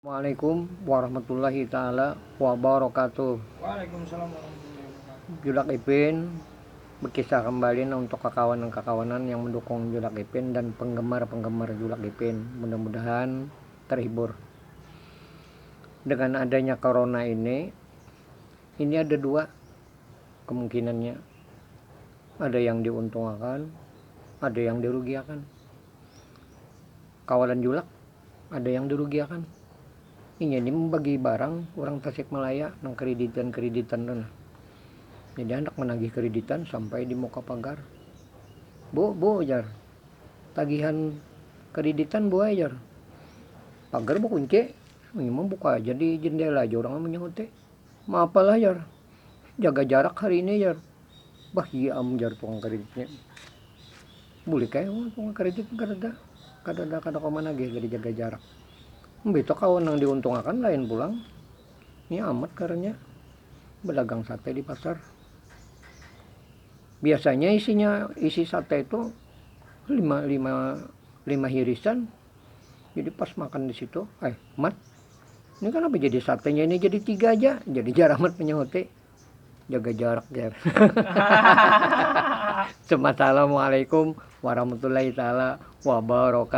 Assalamualaikum warahmatullahi taala wabarakatuh. Waalaikumsalam warahmatullahi wabarakatuh. Judak Ipin berkisah kembali untuk kawan-kawanan yang mendukung Judak Ipin dan penggemar-penggemar Judak Ipin. Mudah-mudahan terhibur. Dengan adanya corona ini ada dua kemungkinannya. Ada yang diuntungkan, ada yang dirugikan. Kawalan Julak ada yang dirugikan. Ini membagi barang orang Tasikmalaya nang kreditan tuh. Jadi anak menagih kreditan sampai di muka pagar. Bu jar. Tagihan kreditan bu jar. Pagar bu kunci. Ini mah buka aja di jendela aja orang menyahut teh. Maaf lah jar. Jaga jarak hari ini jar. Bah iya jar tukang kreditnya. Boleh kayak tukang kredit kada kemana ge jadi jaga jarak. Begitu kawan yang diuntungkan lain pulang. Ini amat karena berdagang sate di pasar. Biasanya isi sate itu 5 hirisan. Jadi pas makan di situ, mat. Ini kenapa jadi satenya ini jadi 3 aja. Jadi jarang amat penyahote. Jaga jarak jar. Assalamualaikum warahmatullahi taala wabarakatuh.